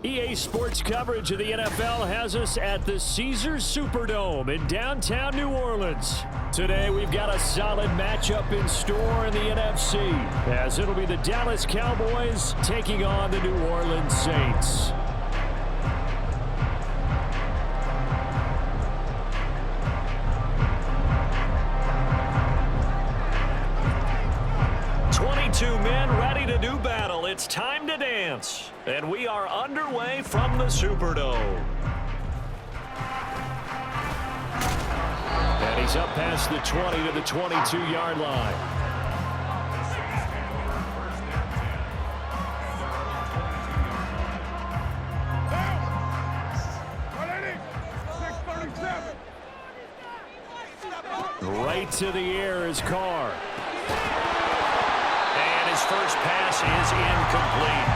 EA Sports coverage of the NFL has us at the Caesars Superdome in downtown New Orleans. Today, we've got a solid matchup in store in the NFC, as it'll be the Dallas Cowboys taking on the New Orleans Saints. Two men ready to do battle. It's time to dance. And we are underway from the Superdome. And he's up past the 20 to the 22-yard line. Right to the air is Carr. His first pass is incomplete.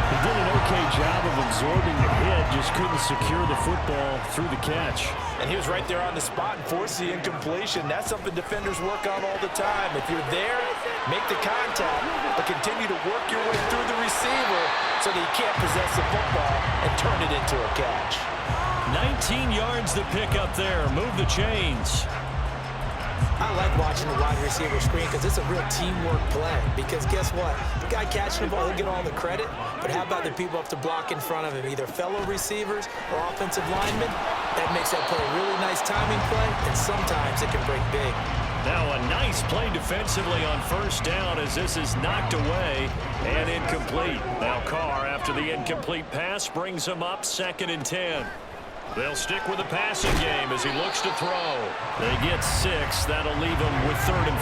He did an okay job of absorbing the hit, just couldn't secure the football through the catch. And he was right there on the spot and forced the incompletion. That's something defenders work on all the time. If you're there, make the contact, but continue to work your way through the receiver so that he can't possess the football and turn it into a catch. 19 yards to pick up there. Move the chains. I like watching the wide receiver screen because it's a real teamwork play. Because guess what? The guy catching the ball, he'll get all the credit. But how about the people up to block in front of him, either fellow receivers or offensive linemen? That makes that play a really nice timing play, and sometimes it can break big. Now a nice play defensively on first down as this is knocked away and incomplete. Now Carr, after the incomplete pass, brings him up 2nd and 10. They'll stick with the passing game as he looks to throw. They get 6. That'll leave him with 3rd and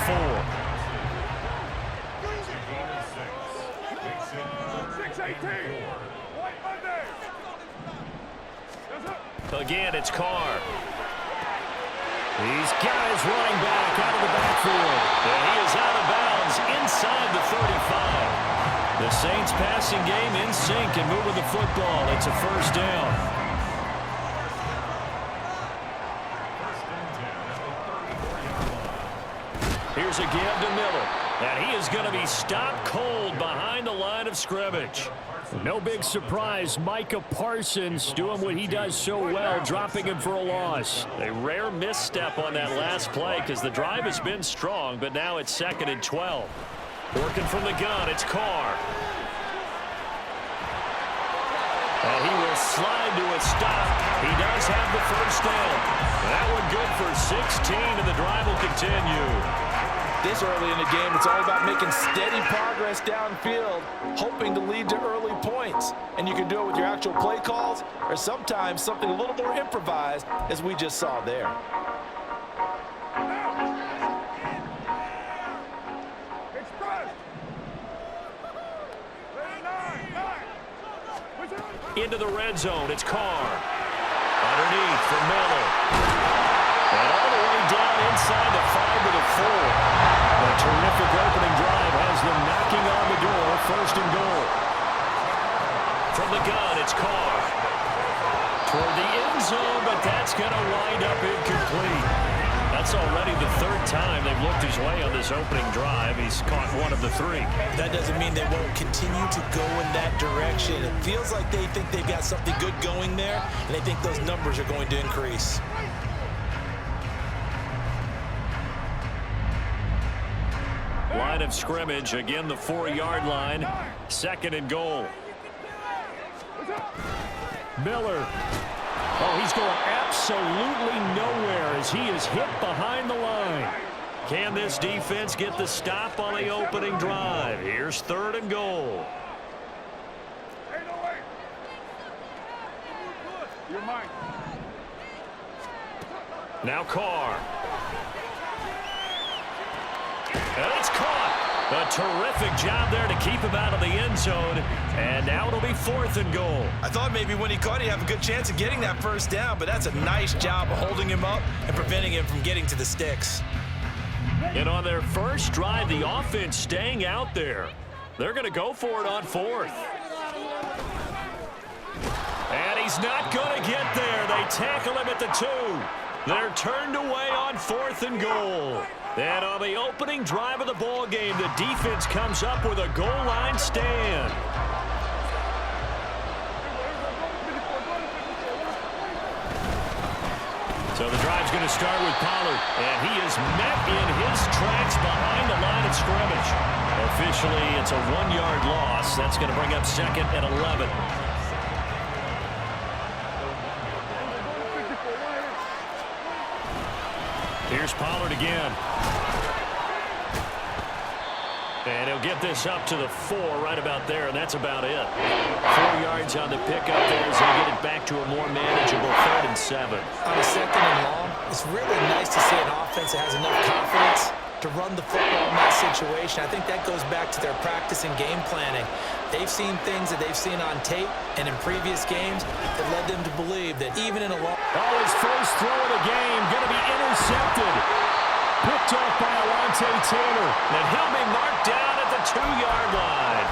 4. Again, it's Carr. He's got his running back out of the backfield. And he is out of bounds inside the 35. The Saints passing game in sync and moving the football. It's a first down. Here's a give to Miller, and he is going to be stopped cold behind the line of scrimmage. No big surprise, Micah Parsons doing what he does so well, dropping him for a loss. A rare misstep on that last play because the drive has been strong, but now it's 2nd and 12. Working from the gun, it's Carr. And he will slide to a stop. He does have the first down. That one good for 16, and the drive will continue. This early in the game, it's all about making steady progress downfield, hoping to lead to early points. And you can do it with your actual play calls or sometimes something a little more improvised, as we just saw there. Into the red zone, it's Carr. Underneath for Miller. And all the way down inside the 5 to the 4. A terrific opening drive has them knocking on the door, 1st and goal. From the gun, it's Carr. Toward the end zone, but that's going to wind up incomplete. That's already the 3rd time they've looked his way on this opening drive. He's caught 1 of the 3. That doesn't mean they won't continue to go in that direction. It feels like they think they've got something good going there, and they think those numbers are going to increase. Line of scrimmage, again the 4-yard line, 2nd and goal. Miller. Oh, he's going absolutely nowhere as he is hit behind the line. Can this defense get the stop on the opening drive? Here's 3rd and goal. Now Carr. And it's caught. A terrific job there to keep him out of the end zone. And now it'll be 4th and goal. I thought maybe when he caught, he'd have a good chance of getting that first down, but that's a nice job of holding him up and preventing him from getting to the sticks. And on their first drive, the offense staying out there. They're going to go for it on 4th. And he's not going to get there. They tackle him at the 2. They're turned away on 4th and goal. And on the opening drive of the ball game, the defense comes up with a goal line stand. So the drive's going to start with Pollard, and he is met in his tracks behind the line of scrimmage. Officially, it's a 1-yard loss. That's going to bring up 2nd and 11. Here's Pollard again. And he'll get this up to the 4 right about there, and that's about it. 4 yards on the pickup there as they get it back to a more manageable 3rd and 7. On a 2nd and long, it's really nice to see an offense that has enough confidence to run the football in that situation. I think that goes back to their practice and game planning. They've seen things that they've seen on tape and in previous games that led them to believe that even in a long... Oh, his first throw of the game going to be intercepted. Picked off by Alontae Taylor, and he'll be marked down at the 2-yard line.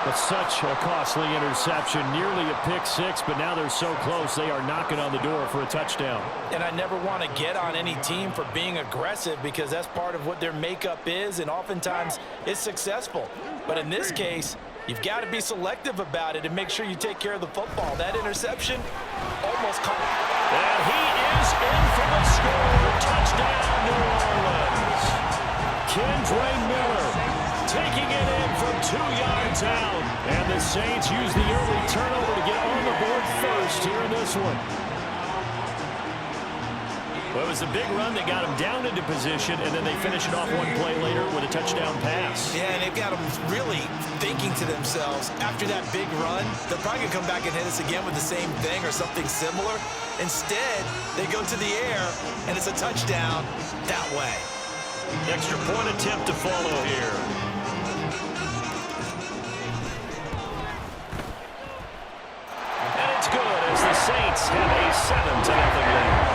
But such a costly interception, nearly a pick-6, but now they're so close they are knocking on the door for a touchdown. And I never want to get on any team for being aggressive because that's part of what their makeup is, and oftentimes it's successful. But in this case, you've got to be selective about it and make sure you take care of the football. That interception almost caught. And he is in for the score. Touchdown, New Orleans. Kendre Miller taking it in from 2 yards out. And the Saints use the early turnover to get on the board first here in this one. Well, it was a big run that got them down into position, and then they finish it off one play later with a touchdown pass. Yeah, and they've got them really thinking to themselves, after that big run, they're probably going to come back and hit us again with the same thing or something similar. Instead, they go to the air, and it's a touchdown that way. Extra point attempt to follow here. And it's good as the Saints have a 7-0 lead.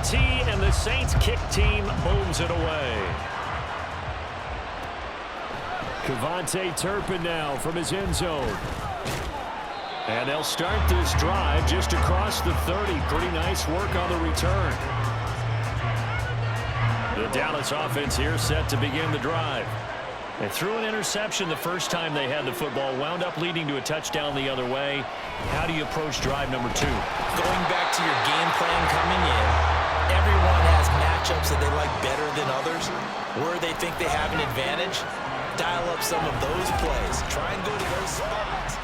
Tee, and the Saints kick team booms it away. Kevontae Turpin now from his end zone. And they'll start this drive just across the 30. Pretty nice work on the return. The Dallas offense here set to begin the drive. They threw an interception the first time they had the football, wound up leading to a touchdown the other way. How do you approach drive number 2? Going back to your game plan coming in, everyone has matchups that they like better than others. Where they think they have an advantage, dial up some of those plays. Try and go to those spots.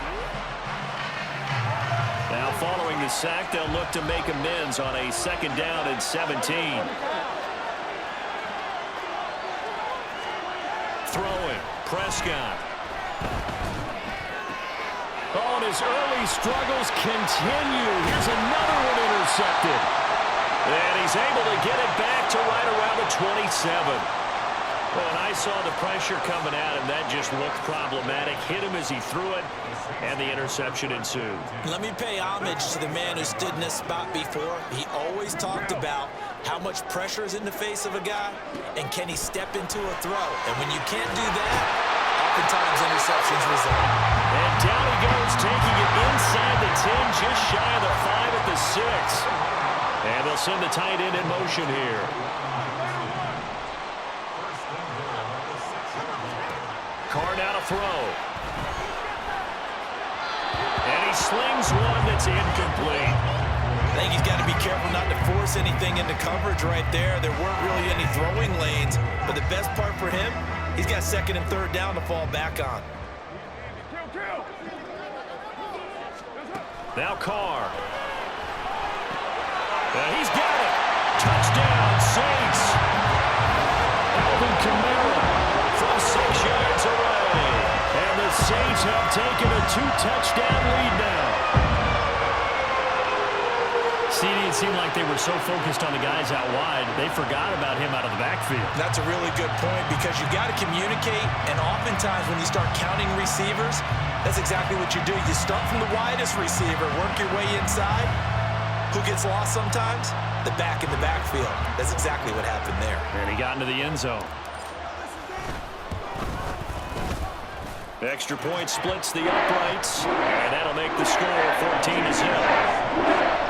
Now following the sack, they'll look to make amends on a 2nd down and 17. Throwing, Prescott. Oh, and his early struggles continue. Here's another one intercepted. And he's able to get it back to right around the 27. Well, and I saw the pressure coming at him. That just looked problematic. Hit him as he threw it, and the interception ensued. Let me pay homage to the man who stood in this spot before. He always talked about how much pressure is in the face of a guy, and can he step into a throw. And when you can't do that, oftentimes interceptions result. And down he goes, taking it inside the 10, just shy of the 5 at the 6. And they'll send the tight end in motion here. Carr now to throw. And he slings one that's incomplete. I think he's got to be careful not to force anything into coverage right there. There weren't really any throwing lanes. But the best part for him, he's got 2nd and 3rd down to fall back on. Now Carr. And he's got it. Touchdown, Saints. Alvin Kamara from 6 yards away. And the Saints have taken a 2-touchdown lead now. See, it seemed like they were so focused on the guys out wide, they forgot about him out of the backfield. That's a really good point because you got to communicate, and oftentimes when you start counting receivers, that's exactly what you do. You start from the widest receiver, work your way inside. Who gets lost sometimes? The back in the backfield. That's exactly what happened there. And he got into the end zone. Extra point splits the uprights, and that'll make the score 14-0.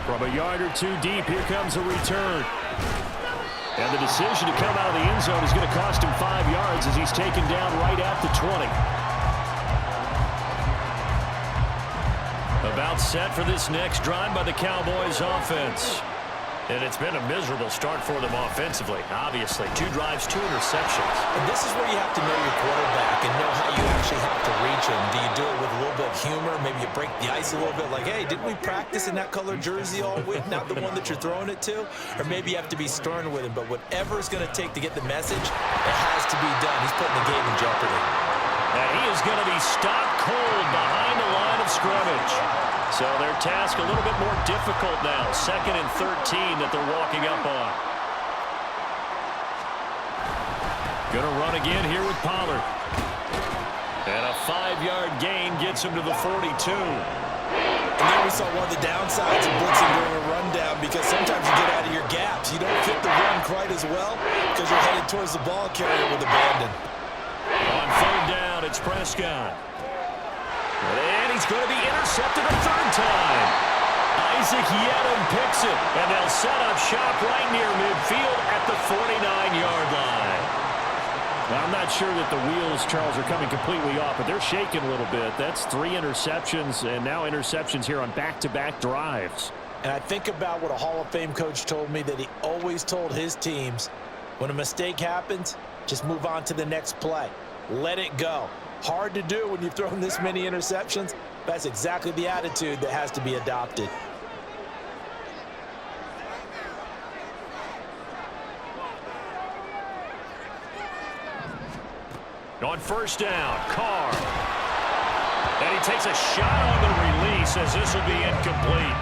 From a yard or two deep, here comes a return. And the decision to come out of the end zone is going to cost him 5 yards as he's taken down right at the 20. About set for this next drive by the Cowboys offense. And it's been a miserable start for them offensively. Obviously, 2 drives, 2 interceptions. And this is where you have to know your quarterback and know how you actually have to reach him. Do you do it with a little bit of humor? Maybe you break the ice a little bit like, hey, didn't we practice in that color jersey all week? Not the one that you're throwing it to? Or maybe you have to be stern with him. But whatever it's going to take to get the message, it has to be done. He's putting the game in jeopardy. And he is going to be stopped cold behind the line of scrimmage. So their task a little bit more difficult now. 2nd and 13 that they're walking up on. Going to run again here with Pollard. And a 5-yard gain gets him to the 42. And then we saw one of the downsides of blitzing during a rundown because sometimes you get out of your gaps. You don't fit the run quite as well because you're headed towards the ball carrier with abandon. On 3rd down, it's Prescott. And he's going to be intercepted a 3rd time. Isaac Yedem picks it, and they'll set up shop right near midfield at the 49-yard line. Now, I'm not sure that the wheels, Charles, are coming completely off, but they're shaking a little bit. That's 3 interceptions, and now interceptions here on back-to-back drives. And I think about what a Hall of Fame coach told me that he always told his teams, when a mistake happens, just move on to the next play. Let it go. Hard to do when you've thrown this many interceptions. That's exactly the attitude that has to be adopted. On 1st down, Carr. And he takes a shot on the release as this will be incomplete.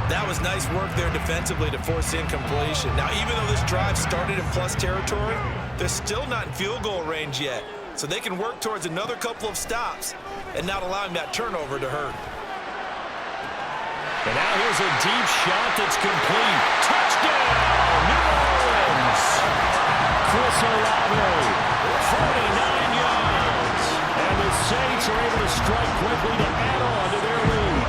That was nice work there defensively to force incompletion. Now, even though this drive started in plus territory, they're still not in field goal range yet. So they can work towards another couple of stops and not allowing that turnover to hurt. And now here's a deep shot that's complete. Touchdown, New Orleans. Chris Olave, 49 yards. And the Saints are able to strike quickly to add on to their lead.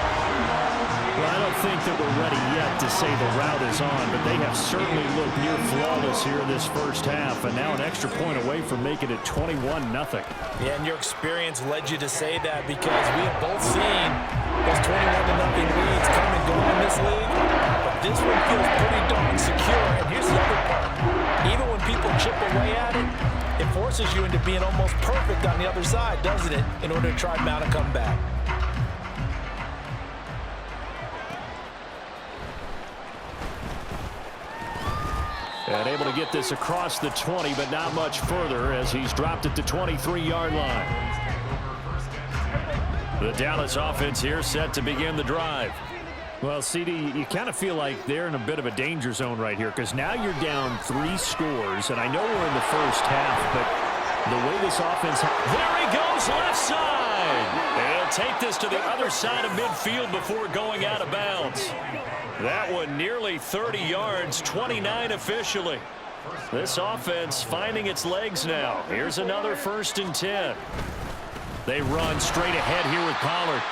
Well, I don't think that we're ready yet to say the route is on, but they have certainly looked near flawless here in this first half, and now an extra point away from making it 21-0. Yeah, and your experience led you to say that because we have both seen those 21-0 leads come and go in this league, but this one feels pretty darn secure. And here's the other part. Even when people chip away at it, it forces you into being almost perfect on the other side, doesn't it, in order to try and mount a comeback. And able to get this across the 20, but not much further as he's dropped at the 23-yard line. The Dallas offense here set to begin the drive. Well, CD, you kind of feel like they're in a bit of a danger zone right here because now you're down 3 scores, and I know we're in the first half, but the way this offense... There he goes, left side! They'll take this to the other side of midfield before going out of bounds. That one nearly 30 yards, 29 officially. This offense finding its legs now. Here's another 1st and 10. They run straight ahead here with Pollard.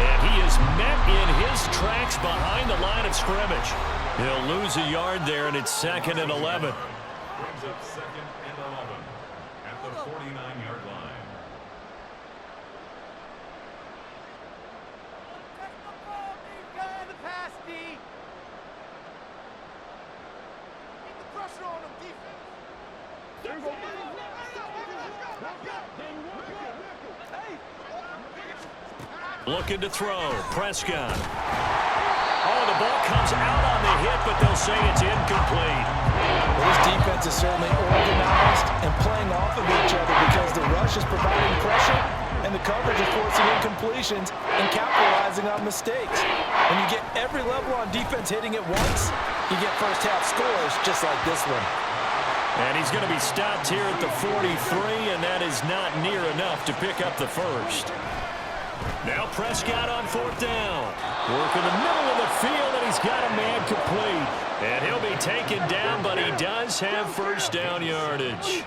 And he is met in his tracks behind the line of scrimmage. He'll lose a yard there, and it's 2nd and 11. Brings up 2nd and 11 at the 49-yard line. Looking to throw. Prescott. Oh, the ball comes out on the hit, but they'll say it's incomplete. Well, this defense is certainly organized and playing off of each other because the rush is providing pressure and the coverage is forcing incompletions and capitalizing on mistakes. When you get every level on defense hitting it once, you get first half scores just like this one. And he's going to be stopped here at the 43, and that is not near enough to pick up the first. Now Prescott on 4th down. Work in the middle of the field, and he's got a man complete. And he'll be taken down, but he does have 1st down yardage.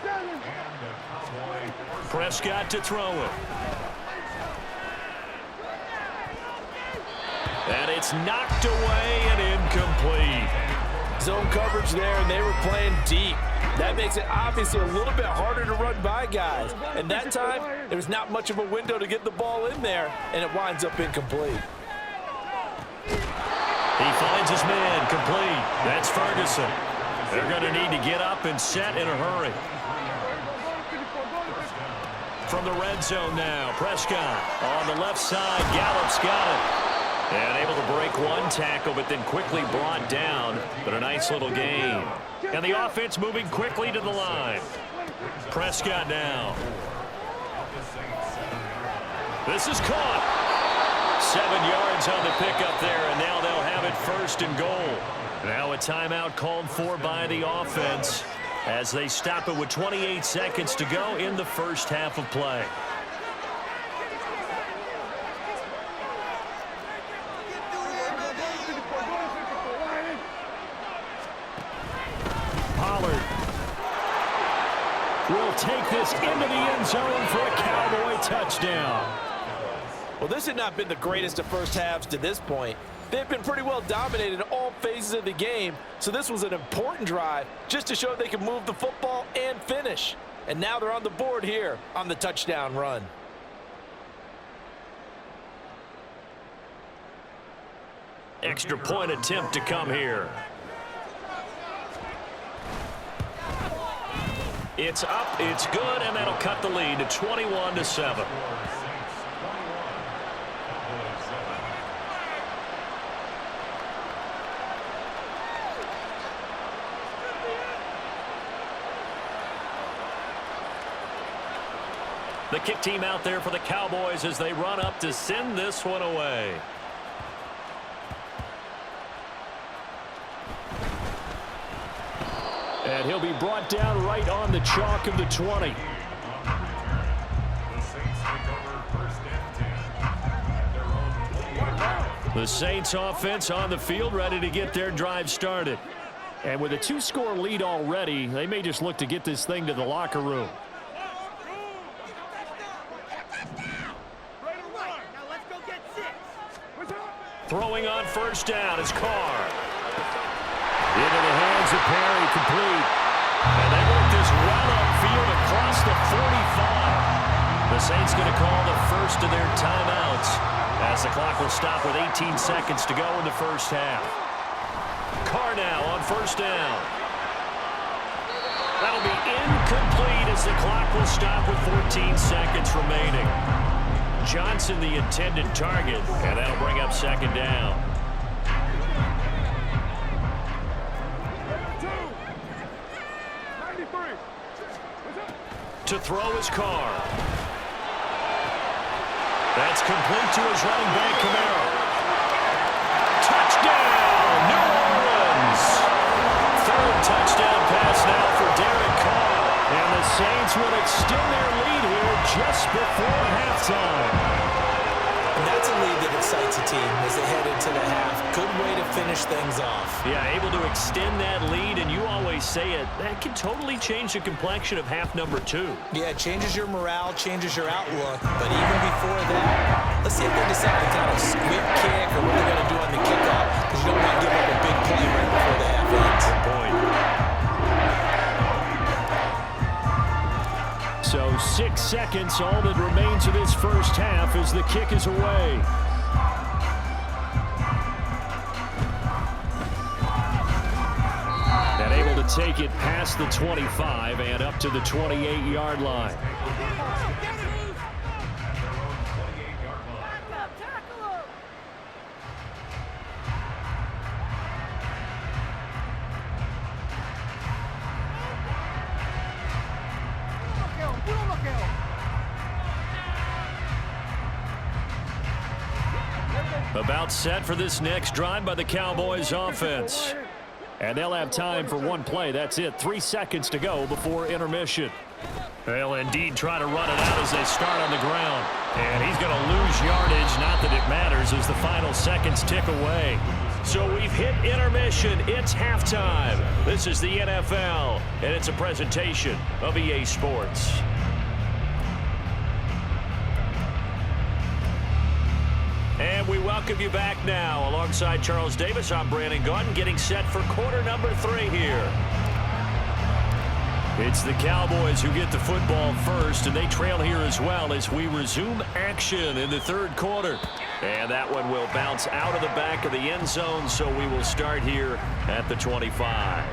Prescott to throw it. And It's knocked away and incomplete. Zone coverage there, and they were playing deep. That makes it obviously a little bit harder to run by guys. And that time, there was not much of a window to get the ball in there, and it winds up incomplete. He finds his man complete. That's Ferguson. They're going to need to get up and set in a hurry. From the red zone now, Prescott on the left side. Gallup's got it. And able to break one tackle, but then quickly brought down. But a nice little gain. And the offense moving quickly to the line. Prescott now. This is caught. 7 yards on the pickup there, and now they'll have it 1st and goal. Now a timeout called for by the offense as they stop it with 28 seconds to go in the first half of play. Pollard will take this into the end zone for a Cowboy touchdown. Well, this had not been the greatest of first halves to this point. They've been pretty well dominated in all phases of the game, so this was an important drive just to show they can move the football and finish. And now they're on the board here on the touchdown run. Extra point attempt to come here. It's up, it's good, and that'll cut the lead to 21-7. The kick team out there for the Cowboys as they run up to send this one away. And he'll be brought down right on the chalk of the 20. The Saints offense on the field ready to get their drive started. And with a 2-score lead already, they may just look to get this thing to the locker room. Throwing on 1st down is Carr. Into the hands of Perry, complete. And they work this well upfield across the 45. The Saints going to call the first of their timeouts as the clock will stop with 18 seconds to go in the first half. Carr now on 1st down. That'll be incomplete as the clock will stop with 14 seconds remaining. Johnson the intended target, and that'll bring up 2nd down. To throw his Carr. That's complete to his running back, Camaro. Touchdown, New Orleans! 3rd touchdown pass now for Derek Carr. And the Saints will extend their lead here just before halftime. And that's a lead that excites a team as they head into the half. Good way to finish things off. Yeah, able to extend that lead, and you always say it, that can totally change the complexion of half number 2. Yeah, it changes your morale, changes your outlook. But even before that, let's see if they decide to kind of squib kick or what they're going to do on the kickoff, because you don't want to give up a big play right before the half ends. Good point. So 6 seconds, all that remains of this first half as the kick is away. And able to take it past the 25 and up to the 28-yard line. About set for this next drive by the Cowboys offense. And they'll have time for one play. That's it. 3 seconds to go before intermission. They'll indeed try to run it out as they start on the ground. And he's going to lose yardage. Not that it matters as the final seconds tick away. So we've hit intermission. It's halftime. This is the NFL, and it's a presentation of EA Sports. And we welcome you back now. Alongside Charles Davis, I'm Brandon Gaudin, getting set for quarter number 3 here. It's the Cowboys who get the football first, and they trail here as well as we resume action in the third quarter. And that one will bounce out of the back of the end zone, so we will start here at the 25.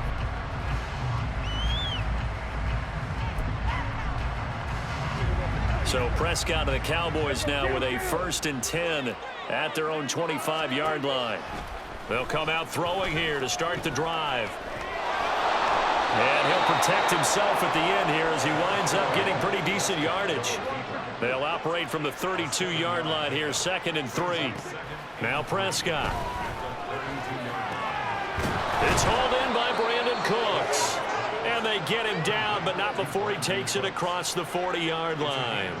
So Prescott and the Cowboys now with a 1st and 10 at their own 25-yard line. They'll come out throwing here to start the drive. And he'll protect himself at the end here as he winds up getting pretty decent yardage. They'll operate from the 32-yard line here, 2nd and 3. Now Prescott. It's hauled in by Brandon Cooks. And they get him down, but not before he takes it across the 40-yard line.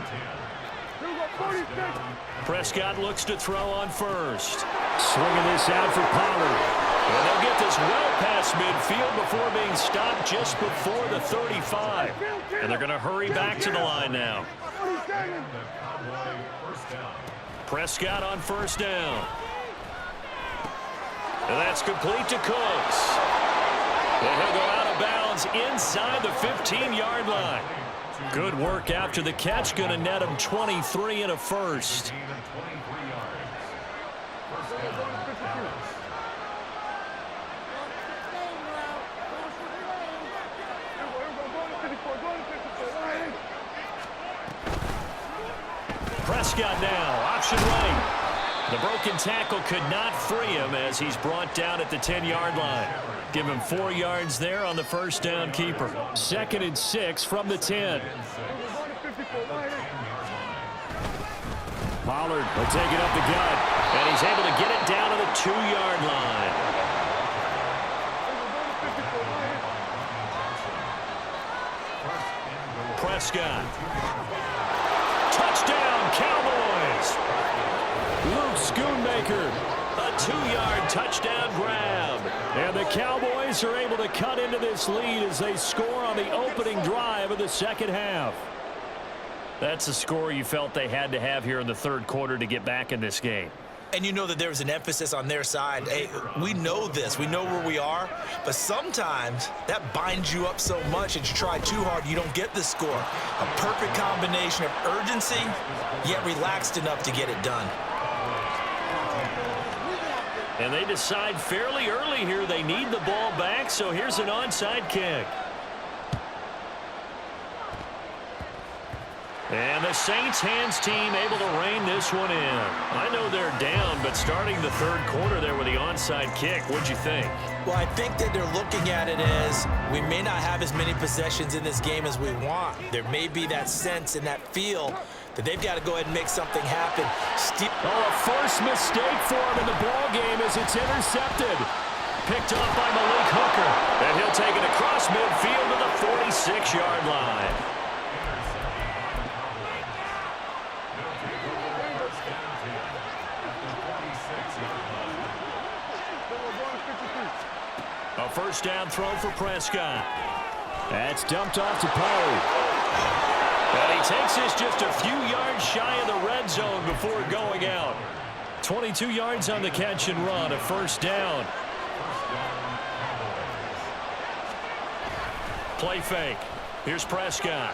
Prescott looks to throw on first. Swinging this out for Pollard. And they'll get this well past midfield before being stopped just before the 35. And they're going to hurry back to the line now. Prescott on 1st down. And that's complete to Cooks. And he'll go out of bounds inside the 15-yard line. Good work after the catch. Going to net him 23 and a first. Prescott now, option right. The broken tackle could not free him as he's brought down at the 10-yard line. Give him 4 yards there on the 1st down keeper. 2nd and 6 from the 10. Pollard will take it up the gut, and he's able to get it down to the 2-yard line. Prescott. Touchdown, Cowboys! Luke Schoonmaker, a 2-yard touchdown grab. And the Cowboys are able to cut into this lead as they score on the opening drive of the 2nd half. That's a score you felt they had to have here in the 3rd quarter to get back in this game. And you know that there's an emphasis on their side. Hey, we know this. We know where we are. But sometimes that binds you up so much that you try too hard, you don't get the score. A perfect combination of urgency, yet relaxed enough to get it done. And they decide fairly early here they need the ball back, so here's an onside kick. And the Saints hands team able to rein this one in. I know they're down, but starting the 3rd quarter there with the onside kick, what'd you think? Well, I think that they're looking at it as we may not have as many possessions in this game as we want. There may be that sense and that feel that they've got to go ahead and make something happen. A first mistake for him in the ball game as it's intercepted. Picked off by Malik Hooker. And he'll take it across midfield to the 46-yard line. A 1st down throw for Prescott. That's dumped off to Poe. And he takes this just a few yards shy of the red zone before going out. 22 yards on the catch and run, a 1st down. Play fake. Here's Prescott.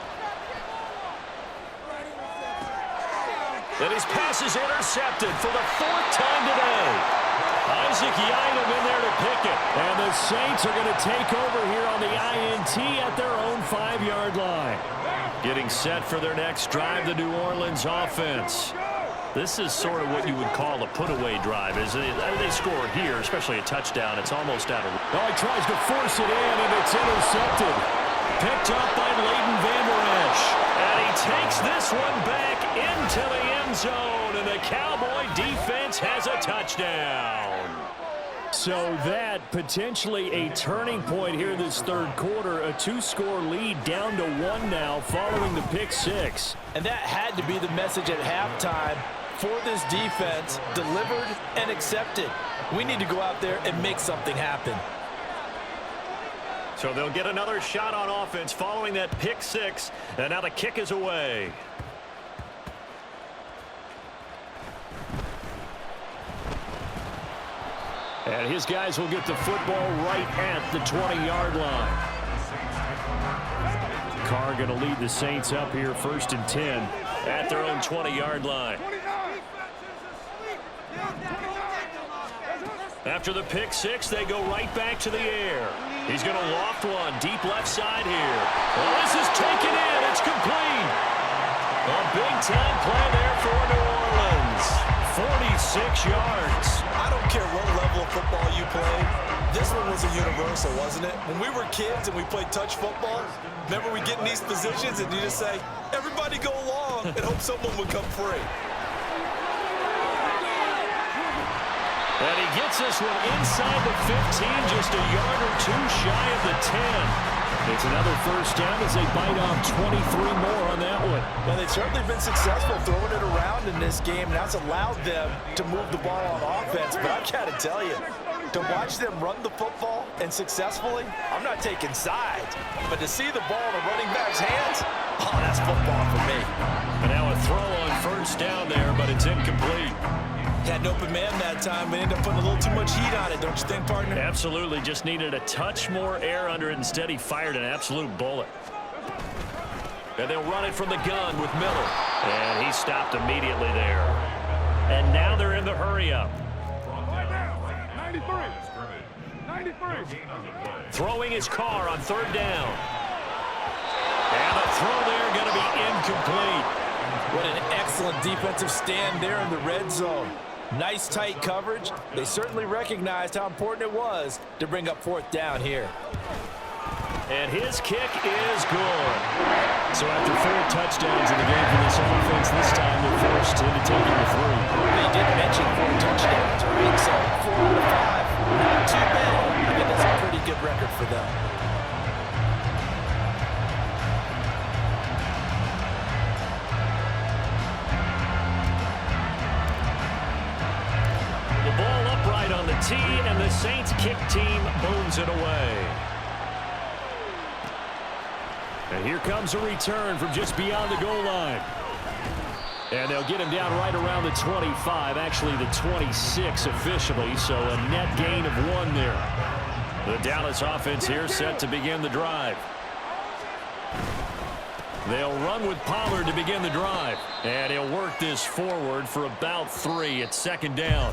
And his pass is intercepted for the 4th time today. Isaac Yiadom in there to pick it. And the Saints are going to take over here on the INT at their own 5-yard line. Getting set for their next drive, the New Orleans offense. This is sort of what you would call a put-away drive, isn't it? I mean, they score here, especially a touchdown. It's almost out of... Oh, he tries to force it in, and it's intercepted. Picked up by Leighton Vander Esch. And he takes this one back into the end zone, and the Cowboy defense has a touchdown. So that potentially a turning point here in this 3rd quarter. A 2-score lead down to 1 now following the pick 6. And that had to be the message at halftime for this defense. Delivered and accepted. We need to go out there and make something happen. So they'll get another shot on offense following that pick 6. And now the kick is away. And his guys will get the football right at the 20-yard line. Carr going to lead the Saints up here 1st and 10 at their own 20-yard line. After the pick six, they go right back to the air. He's going to loft one deep left side here. Well, this is taken in. It's complete. A big-time play there for New Orleans. 46 yards. I don't care what level of football you play. This one was a universal, wasn't it? When we were kids and we played touch football, remember we get in these positions and you just say, everybody go along, and hope someone would come free. And he gets this one inside the 15, just a yard or two shy of the 10. It's another first down as they bite off 23 more on that one. Well, they've certainly been successful throwing it around in this game, and that's allowed them to move the ball on offense. But I've got to tell you, to watch them run the football and successfully, I'm not taking sides. But to see the ball in the running back's hands, oh, that's football for me. And now a throw on first down there, but it's incomplete. Had an open man that time, but ended up putting a little too much heat on it, don't you think, partner? Absolutely. Just needed a touch more air under it. Instead, he fired an absolute bullet. And they'll run it from the gun with Miller. And he stopped immediately there. And now they're in the hurry-up. 93. Throwing his car on 3rd down. And the throw there going to be incomplete. What an excellent defensive stand there in the red zone. Nice tight coverage. They certainly recognized how important it was to bring up 4th down here. And his kick is good. So after 4 touchdowns in the game for this offense, this time they're forced into taking the 3. They did mention 4 touchdowns, right? So 4 out of 5, not too bad. I think that's a pretty good record for them. On the tee, and the Saints kick team booms it away. And here comes a return from just beyond the goal line. And they'll get him down right around the 25, actually the 26 officially, so a net gain of 1 there. The Dallas offense here set to begin the drive. They'll run with Pollard to begin the drive. And he'll work this forward for about 3 at 2nd down.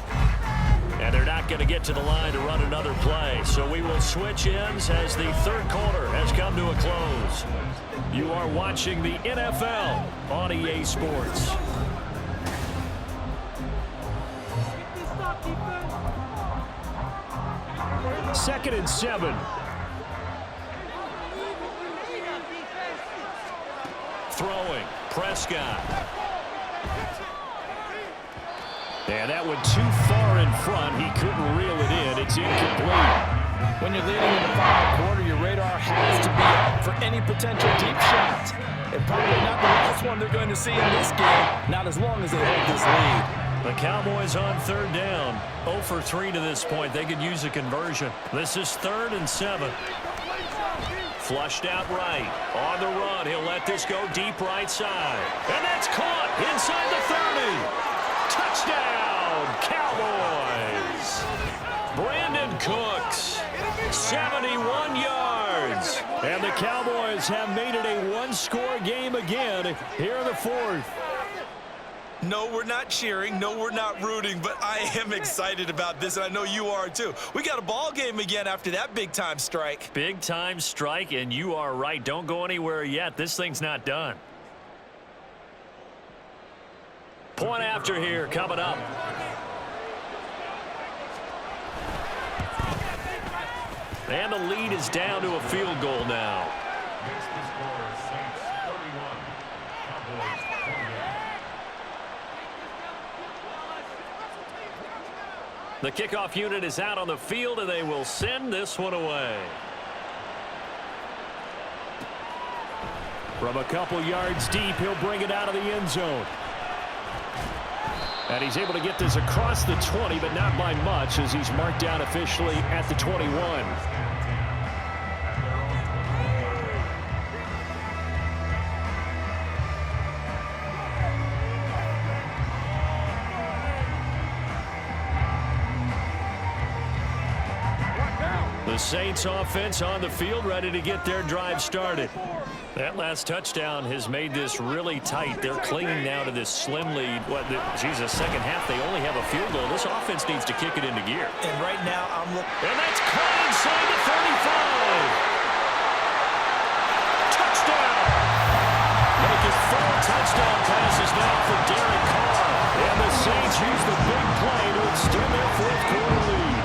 And they're not going to get to the line to run another play. So we will switch ends as the 3rd quarter has come to a close. You are watching the NFL on EA Sports. Second and 7. Throwing. Prescott. And that went too far in front. He couldn't reel it in. It's incomplete. When you're leading in the final quarter, your radar has to be up for any potential deep shots. And probably not the last one they're going to see in this game, not as long as they hold this lead. The Cowboys on 3rd down. 0 for 3 to this point. They could use a conversion. This is 3rd and 7. Flushed out right. On the run. He'll let this go deep right side. And that's caught inside the 30. Touchdown, Cowboys. Brandon Cooks, 71 yards. And the Cowboys have made it a 1-score game again here in the 4th. No, we're not cheering. No, we're not rooting. But I am excited about this, and I know you are too. We got a ball game again after that big-time strike. Big-time strike, and you are right. Don't go anywhere yet. This thing's not done. Point after here coming up. And the lead is down to a field goal now. The kickoff unit is out on the field, and they will send this one away. From a couple yards deep, he'll bring it out of the end zone. And he's able to get this across the 20, but not by much, as he's marked down officially at the 21. The Saints offense on the field, ready to get their drive started. That last touchdown has made this really tight. They're clinging now to this slim lead. Second half, they only have a field goal. This offense needs to kick it into gear. And right now, I'm looking. And that's caught inside the 35. Touchdown! Making 4 touchdown passes now for Derek Carr. And the Saints use the big play to extend their fourth-quarter lead.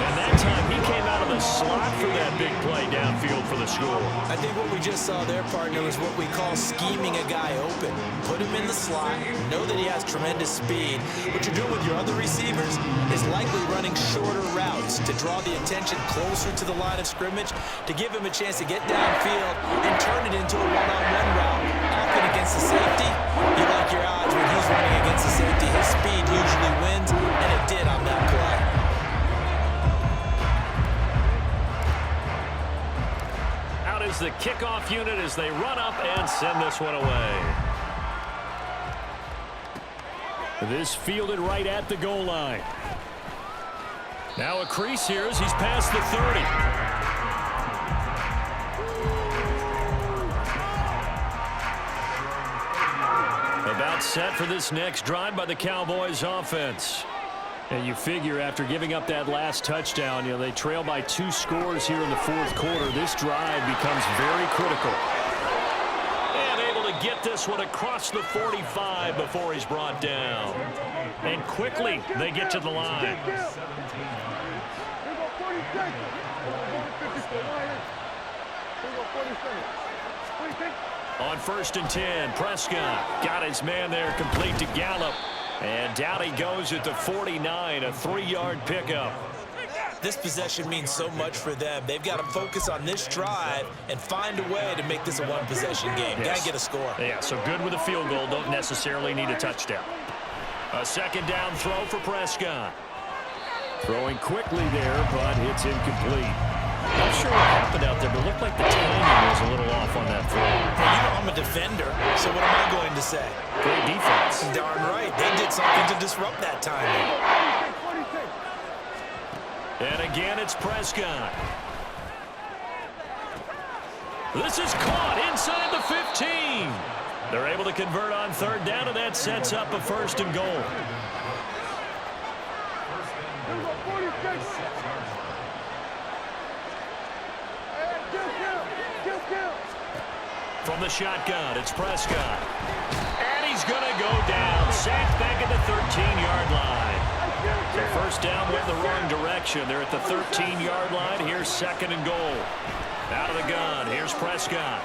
And that time, he came out of the slot for that big play downfield for the score. I think what we just saw there, partner, is what we call scheming a guy open. Put him in the slot, know that he has tremendous speed. What you're doing with your other receivers is likely running shorter routes to draw the attention closer to the line of scrimmage, to give him a chance to get downfield and turn it into a one-on-one route. Often against the safety, you like your odds when he's running against the safety. His speed usually wins, and it did on that play. Is the kickoff unit as they run up and send this one away. This fielded right at the goal line. Now a crease here as he's past the 30. About set for this next drive by the Cowboys offense. And you figure after giving up that last touchdown, they trail by 2 scores here in the fourth quarter. This drive becomes very critical. And able to get this one across the 45 before he's brought down. And quickly they get to the line. On 1st and 10, Prescott got his man there complete to Gallup. And down he goes at the 49, a 3-yard pickup. This possession means so much for them. They've got to focus on this drive and find a way to make this a one-possession game. Yes. Got to get a score. Yeah, so good with a field goal. Don't necessarily need a touchdown. A second down throw for Prescott. Throwing quickly there, but it's incomplete. Not sure what happened out there, but it looked like the timing was a little off on that throw. Hey, I'm a defender, so what am I going to say? Great defense. Darn right. They did something to disrupt that timing. And again, it's Prescott. This is caught inside the 15. They're able to convert on 3rd down, and that sets up a 1st and goal. From the shotgun, it's Prescott. And he's going to go down. Sacked back at the 13-yard line. So 1st down went the wrong direction. They're at the 13-yard line. Here's 2nd and goal. Out of the gun, here's Prescott.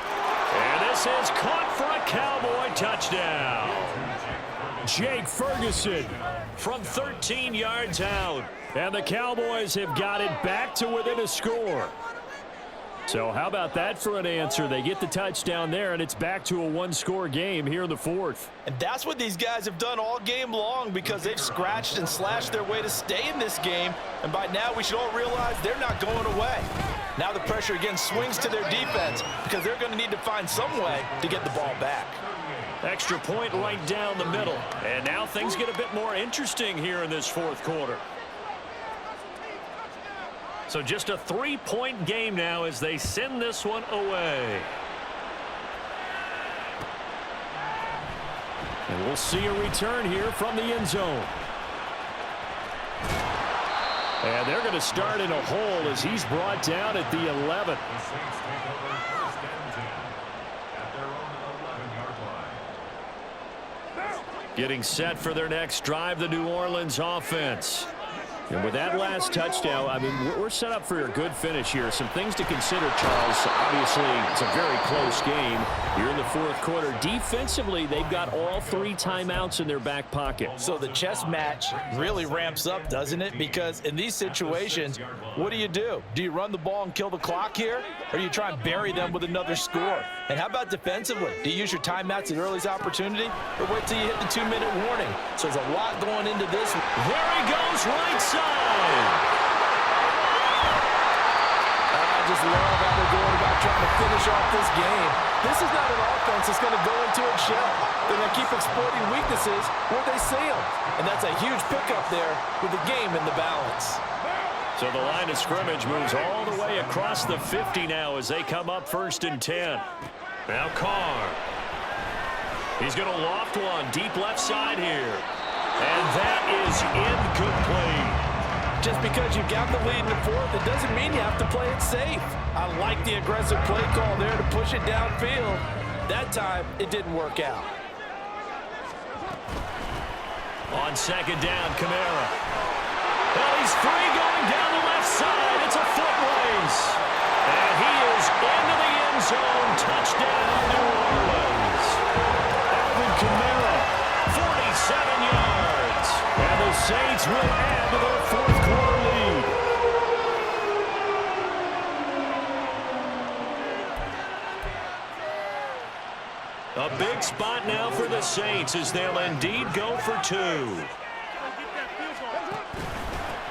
And this is caught for a Cowboy touchdown. Jake Ferguson from 13 yards out. And the Cowboys have got it back to within a score. So how about that for an answer? They get the touchdown there, and it's back to a 1-score game here in the 4th. And that's what these guys have done all game long, because they've scratched and slashed their way to stay in this game. And by now, we should all realize they're not going away. Now the pressure again swings to their defense, because they're going to need to find some way to get the ball back. Extra point right down the middle. And now things get a bit more interesting here in this 4th quarter. So just a 3-point game now as they send this one away. And we'll see a return here from the end zone. And they're going to start in a hole as he's brought down at the 11. Getting set for their next drive, the New Orleans offense. And with that last touchdown, I mean, we're set up for a good finish here. Some things to consider, Charles. Obviously, it's a very close game here in the 4th quarter. Defensively, they've got all 3 timeouts in their back pocket. So the chess match really ramps up, doesn't it? Because in these situations, what do? Do you run the ball and kill the clock here? Or do you try and bury them with another score? And how about defensively? Do you use your timeouts at early's opportunity? Or wait till you hit the 2-minute warning? So there's a lot going into this. There he goes, right side. I just love how they're going about trying to finish off this game. This is not an offense that's going to go into its shell. They're going to keep exploiting weaknesses where they see them. And that's a huge pickup there with the game in the balance. So the line of scrimmage moves all the way across the 50 now as they come up 1st and 10. Now Carr. He's going to loft one deep left side here. And that is incomplete. Just because you've got the lead in the 4th, it doesn't mean you have to play it safe. I like the aggressive play call there to push it downfield. That time, it didn't work out. On 2nd down, Kamara. Well, he's free going down the left side. It's a foot race. And he is into the end zone. Touchdown, New Orleans. Alvin Kamara, 47 yards. And the Saints will add to their 4th quarter lead. A big spot now for the Saints as they'll indeed go for 2.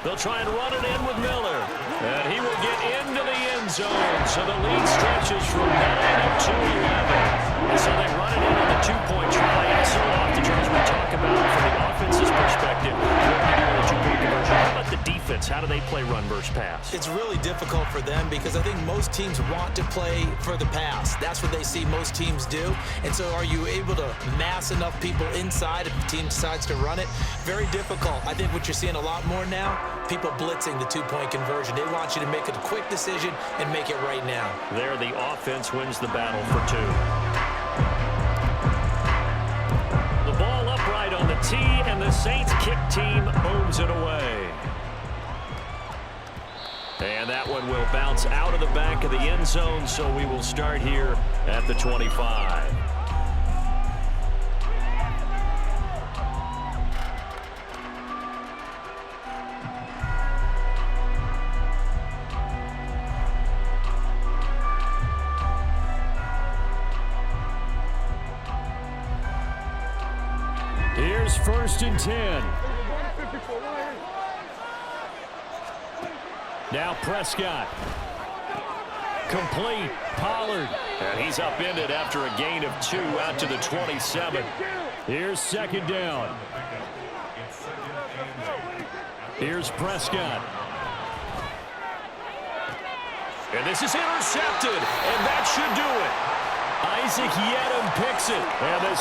They'll try and run it in with Miller. And he will get into the end zone. So the lead stretches from 9 up to 11. And so they run it in on the 2-point try. And so often, Charles, we talk about from the offense's perspective, what do you do with a 2-point conversion? How about the defense? How do they play run versus pass? It's really difficult for them because I think most teams want to play for the pass. That's what they see most teams do. And so are you able to mass enough people inside if the team decides to run it? Very difficult. I think what you're seeing a lot more now, people blitzing the 2-point conversion. They want you to make a quick decision and make it right now. There, the offense wins the battle for 2. The ball upright on the tee, and the Saints kick team owns it away. And that one will bounce out of the back of the end zone, so we will start here at the 25. Here's 1st and 10. Now Prescott. Complete. Pollard. And he's upended after a gain of 2 out to the 27. Here's 2nd down. Here's Prescott. And this is intercepted. And that should do it. Isaac Yedem picks it. And the